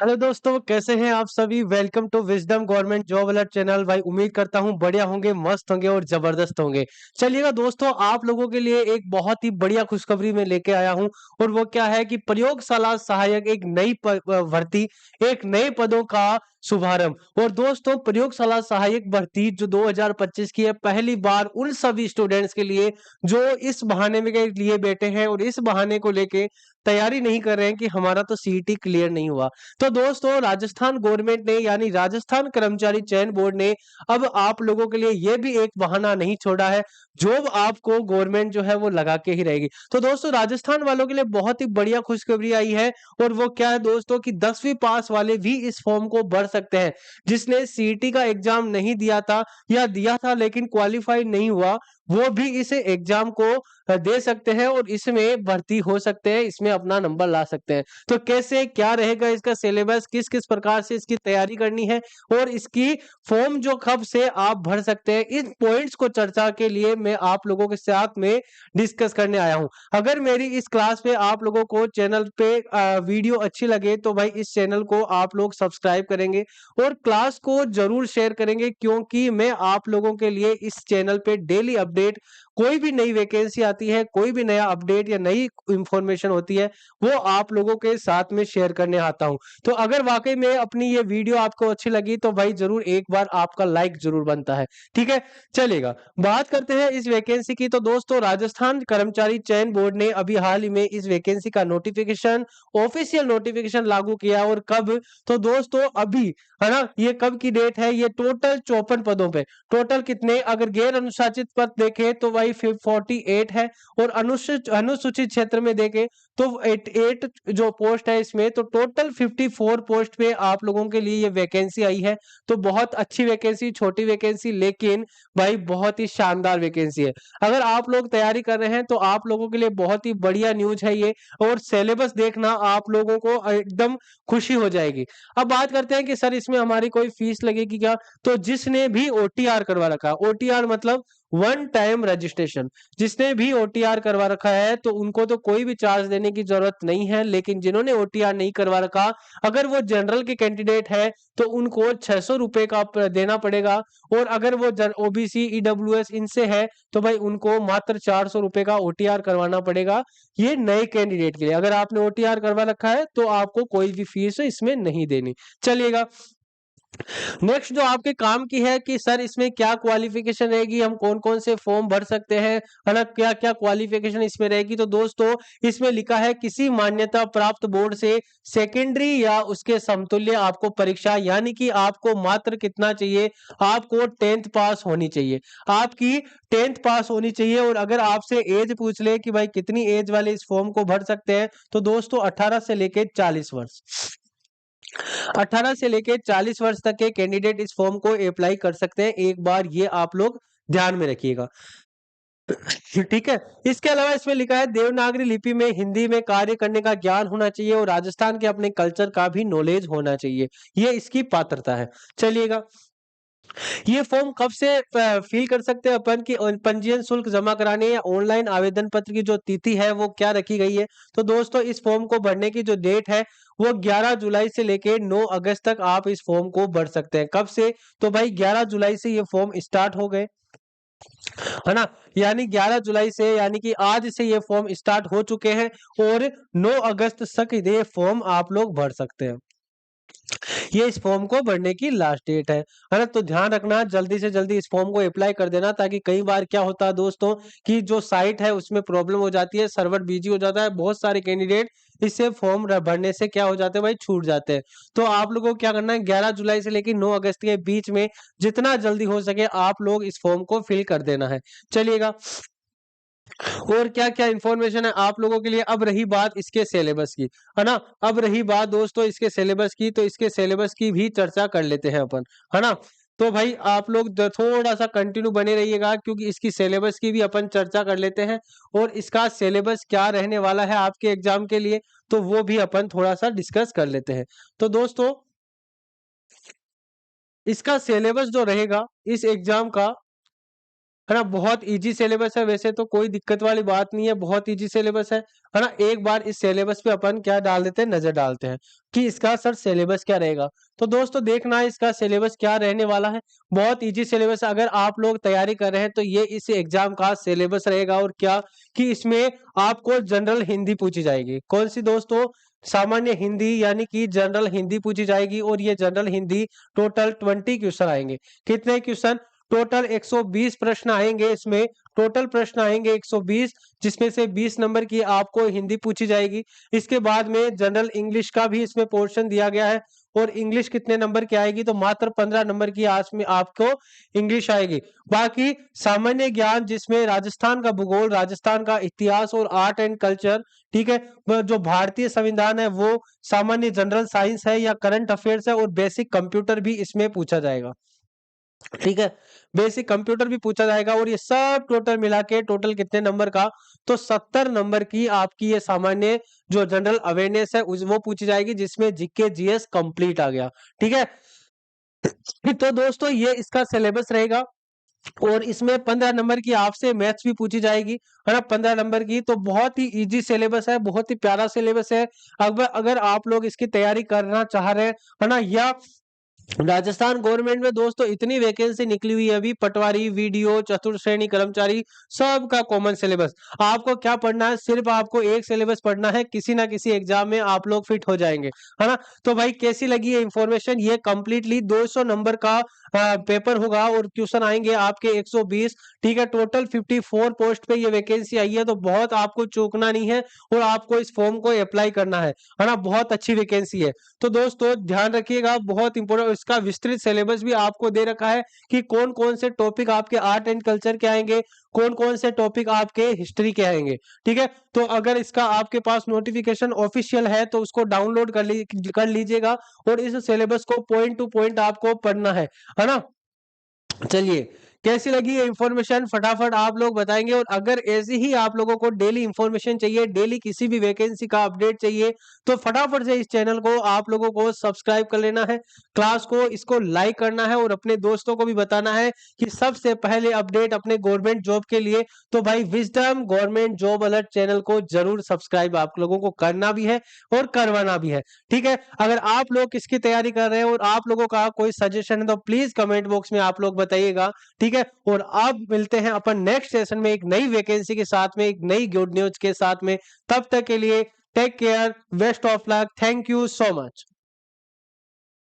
Hello दोस्तों, कैसे हैं आप सभी। Welcome to wisdom government job alert channel. भाई उम्मीद करता हूं बढ़िया होंगे, मस्त होंगे और जबरदस्त होंगे। चलिएगा दोस्तों, आप लोगों के लिए एक बहुत ही बढ़िया खुशखबरी मैं लेके आया हूं। और वो क्या है कि प्रयोगशाला सहायक एक नई भर्ती, एक नए पदों का शुभारंभ। और दोस्तों, प्रयोगशाला सहायक भर्ती जो 2025 की है, पहली बार उन सभी स्टूडेंट्स के लिए जो इस बहाने में के लिए बैठे हैं और इस बहाने को लेके तैयारी नहीं कर रहे हैं कि हमारा तो सीईटी क्लियर नहीं हुआ। तो दोस्तों, राजस्थान गवर्नमेंट ने यानी राजस्थान कर्मचारी चयन बोर्ड ने अब आप लोगों के लिए यह भी एक बहाना नहीं छोड़ा है। जॉब आपको गवर्नमेंट जो है वो लगा के ही रहेगी। तो दोस्तों, राजस्थान वालों के लिए बहुत ही बढ़िया खुशखबरी आई है। और वो क्या है दोस्तों कि 10वीं पास वाले भी इस फॉर्म को भर सकते हैं। जिसने सीईटी का एग्जाम नहीं दिया था या दिया था लेकिन क्वालिफाई नहीं हुआ, वो भी इस एग्जाम को दे सकते हैं और इसमें भर्ती हो सकते हैं, इसमें अपना नंबर ला सकते हैं। तो कैसे क्या रहेगा इसका सिलेबस, किस किस प्रकार से इसकी तैयारी करनी है और इसकी फॉर्म जो कब से आप भर सकते हैं, इन पॉइंट्स को चर्चा के लिए मैं आप लोगों के साथ में डिस्कस करने आया हूं। अगर मेरी इस क्लास पे आप लोगों को चैनल पे वीडियो अच्छी लगे तो भाई इस चैनल को आप लोग सब्सक्राइब करेंगे और क्लास को जरूर शेयर करेंगे, क्योंकि मैं आप लोगों के लिए इस चैनल पे डेली अपडेट, कोई भी नई वैकेंसी आती है, कोई भी नया अपडेट या नई इंफॉर्मेशन होती है, वो आप लोगों के साथ में शेयर करने आता हूं। तो अगर वाकई में अपनी ये वीडियो आपको अच्छी लगी तो भाई जरूर एक बार आपका लाइक जरूर बनता है। ठीक है, चलेगा, बात करते हैं इस वैकेंसी की। तो दोस्तों, राजस्थान कर्मचारी चयन बोर्ड ने अभी हाल ही में इस वैकेंसी का नोटिफिकेशन, ऑफिशियल नोटिफिकेशन लागू किया। और कब? तो दोस्तों अभी, है ना, ये कब की डेट है? ये टोटल 54 पदों पे, टोटल कितने, अगर गैर अनुशासित पद देखें तो भाई 48 है। और अनुसूचित अनुसूचित क्षेत्र में देखें तो 88 जो पोस्ट है इसमें, तो टोटल 54 पोस्ट पे आप लोगों के लिए ये वैकेंसी आई है। तो बहुत अच्छी वैकेंसी, छोटी वैकेंसी, लेकिन भाई बहुत ही शानदार वैकेंसी है। अगर आप लोग तैयारी कर रहे हैं तो आप लोगों के लिए बहुत ही बढ़िया न्यूज है ये। और सिलेबस देखना, आप लोगों को एकदम खुशी हो जाएगी। अब बात करते हैं कि सर इसमें हमारी कोई फीस लगेगी क्या? तो जिसने भी ओटीआर करवा रखा, ओटीआर मतलब वन टाइम रजिस्ट्रेशन, जिसने भी ओटीआर करवा रखा है तो उनको तो कोई भी चार्ज देने की जरूरत नहीं है। लेकिन जिन्होंने ओटीआर नहीं करवा रखा, अगर वो जनरल के कैंडिडेट है तो उनको 600 रुपए का देना पड़ेगा। और अगर वो ओबीसी, ईडब्ल्यूएस इनसे है तो भाई उनको मात्र 400 रुपए का ओटीआर करवाना पड़ेगा। ये नए कैंडिडेट के लिए, अगर आपने ओटीआर करवा रखा है तो आपको कोई भी फीस इसमें नहीं देनी। चलिएगा, नेक्स्ट जो आपके काम की है कि सर इसमें क्या क्वालिफिकेशन रहेगी, हम कौन कौन से फॉर्म भर सकते हैं, है ना, क्या क्या क्वालिफिकेशन इसमें रहेगी। तो दोस्तों, इसमें लिखा है किसी मान्यता प्राप्त बोर्ड से सेकेंडरी या उसके समतुल्य आपको परीक्षा, यानी कि आपको मात्र कितना चाहिए, आपको 10th पास होनी चाहिए। आपकी 10th पास होनी चाहिए। और अगर आपसे एज पूछ ले कि भाई कितनी एज वाले इस फॉर्म को भर सकते हैं, तो दोस्तों 18 से लेके 40 वर्ष, 18 से लेके 40 वर्ष तक के कैंडिडेट इस फॉर्म को अप्लाई कर सकते हैं। एक बार ये आप लोग ध्यान में रखिएगा। ठीक है, इसके अलावा इसमें लिखा है देवनागरी लिपि में, हिंदी में कार्य करने का ज्ञान होना चाहिए और राजस्थान के अपने कल्चर का भी नॉलेज होना चाहिए। ये इसकी पात्रता है। चलिएगा, ये फॉर्म कब से फिल कर सकते हैं अपन की? पंजीयन शुल्क जमा कराने या ऑनलाइन आवेदन पत्र की जो तिथि है वो क्या रखी गई है? तो दोस्तों, इस फॉर्म को भरने की जो डेट है वो 11 जुलाई से लेके 9 अगस्त तक आप इस फॉर्म को भर सकते हैं। कब से? तो भाई 11 जुलाई से ये फॉर्म स्टार्ट हो गए, है ना, यानी 11 जुलाई से, यानी कि आज से ये फॉर्म स्टार्ट हो चुके हैं। और 9 अगस्त तक ये फॉर्म आप लोग भर सकते हैं। ये इस फॉर्म को भरने की लास्ट डेट है ना। तो ध्यान रखना, जल्दी से जल्दी इस फॉर्म को अप्लाई कर देना, ताकि कई बार क्या होता है दोस्तों कि जो साइट है उसमें प्रॉब्लम हो जाती है, सर्वर बिजी हो जाता है, बहुत सारे कैंडिडेट इससे फॉर्म भरने से क्या हो जाते हैं भाई, छूट जाते हैं। तो आप लोगों को क्या करना है, 11 जुलाई से लेकर 9 अगस्त के बीच में जितना जल्दी हो सके आप लोग इस फॉर्म को फिल कर देना है। चलिएगा, और क्या क्या इंफॉर्मेशन है आप लोगों के लिए। अब रही बात इसके सिलेबस की, है ना, अब रही बात दोस्तों इसके सिलेबस की, तो इसके सिलेबस की भी चर्चा कर लेते हैं अपन, है ना। तो भाई आप लोग थोड़ा सा कंटिन्यू बने रहिएगा, क्योंकि इसकी सिलेबस की भी अपन चर्चा कर लेते हैं। और इसका सिलेबस क्या रहने वाला है आपके एग्जाम के लिए, तो वो भी अपन थोड़ा सा डिस्कस कर लेते हैं। तो दोस्तों, इसका सिलेबस जो रहेगा इस एग्जाम का, है ना। बहुत इजी सिलेबस है, वैसे तो कोई दिक्कत वाली बात नहीं है, बहुत इजी सिलेबस है ना। एक बार इस सिलेबस पे अपन क्या डाल देते हैं, नजर डालते हैं कि इसका सर सिलेबस क्या रहेगा। तो दोस्तों देखना है इसका सिलेबस क्या रहने वाला है। बहुत इजी सिलेबस, अगर आप लोग तैयारी कर रहे हैं तो ये इस एग्जाम का सिलेबस रहेगा। और क्या कि इसमें आपको जनरल हिंदी पूछी जाएगी। कौन सी दोस्तों? सामान्य हिंदी, यानी कि जनरल हिंदी पूछी जाएगी। और ये जनरल हिंदी टोटल 20 क्वेश्चन आएंगे। कितने क्वेश्चन? टोटल 120 प्रश्न आएंगे इसमें। टोटल प्रश्न आएंगे 120, जिसमें से 20 नंबर की आपको हिंदी पूछी जाएगी। इसके बाद में जनरल इंग्लिश का भी इसमें पोर्शन दिया गया है। और इंग्लिश कितने नंबर की आएगी? तो मात्र 15 नंबर की आज में आपको इंग्लिश आएगी। बाकी सामान्य ज्ञान, जिसमें राजस्थान का भूगोल, राजस्थान का इतिहास और आर्ट एंड कल्चर, ठीक है, जो भारतीय संविधान है वो, सामान्य जनरल साइंस है या करंट अफेयर्स है, और बेसिक कंप्यूटर भी इसमें पूछा जाएगा। ठीक है, बेसिक कंप्यूटर भी पूछा जाएगा। और ये सब टोटल मिला के टोटल कितने नंबर का? तो 70 नंबर की आपकी ये सामान्य जो जनरल अवेयरनेस है वो पूछी जाएगी, जिसमें जीके जीएस कंप्लीट आ गया। ठीक है, तो दोस्तों ये इसका सिलेबस रहेगा। और इसमें 15 नंबर की आपसे मैथ्स भी पूछी जाएगी, है ना, 15 नंबर की। तो बहुत ही इजी सिलेबस है, बहुत ही प्यारा सिलेबस है। अगर आप लोग इसकी तैयारी करना चाह रहे हैं, है ना, या राजस्थान गवर्नमेंट में दोस्तों इतनी वैकेंसी निकली हुई है अभी, पटवारी, वीडियो, चतुर्थ श्रेणी कर्मचारी, सबका कॉमन सिलेबस। आपको क्या पढ़ना है? सिर्फ आपको एक सिलेबस पढ़ना है, किसी ना किसी एग्जाम में आप लोग फिट हो जाएंगे, है ना। तो भाई कैसी लगी ये इंफॉर्मेशन? ये कंप्लीटली 200 नंबर का पेपर होगा और क्वेश्चन आएंगे आपके 120। ठीक है, टोटल 54 पोस्ट पे ये वैकेंसी आई है। तो बहुत आपको चूकना नहीं है और आपको इस फॉर्म को अप्लाई करना है ना। बहुत अच्छी वैकेंसी है। तो दोस्तों ध्यान रखिएगा, बहुत इंपॉर्टेंट, इसका विस्तृत सिलेबस भी आपको दे रखा है कि कौन कौन से टॉपिक आपके आर्ट एंड कल्चर के आएंगे, कौन कौन से टॉपिक आपके हिस्ट्री के आएंगे। ठीक है, तो अगर इसका आपके पास नोटिफिकेशन ऑफिशियल है तो उसको डाउनलोड कर लीजिएगा। और इस सिलेबस को पॉइंट टू पॉइंट आपको पढ़ना है ना। चलिए, कैसी लगी ये इंफॉर्मेशन फटाफट आप लोग बताएंगे। और अगर ऐसी ही आप लोगों को डेली इंफॉर्मेशन चाहिए, डेली किसी भी वैकेंसी का अपडेट चाहिए, तो फटाफट से इस चैनल को आप लोगों को सब्सक्राइब कर लेना है, क्लास को इसको लाइक करना है और अपने दोस्तों को भी बताना है कि सबसे पहले अपडेट अपने गवर्नमेंट जॉब के लिए तो भाई wisdom government job alert channel को जरूर सब्सक्राइब आप लोगों को करना भी है और करवाना भी है। ठीक है, अगर आप लोग किसकी तैयारी कर रहे हैं और आप लोगों का कोई सजेशन है तो प्लीज कमेंट बॉक्स में आप लोग बताइएगा। ठीक है, और अब मिलते हैं अपन नेक्स्ट सेशन में एक नई वैकेंसी के साथ में, एक नई गुड न्यूज के साथ में। तब तक के लिए take care, best of luck, thank you so much.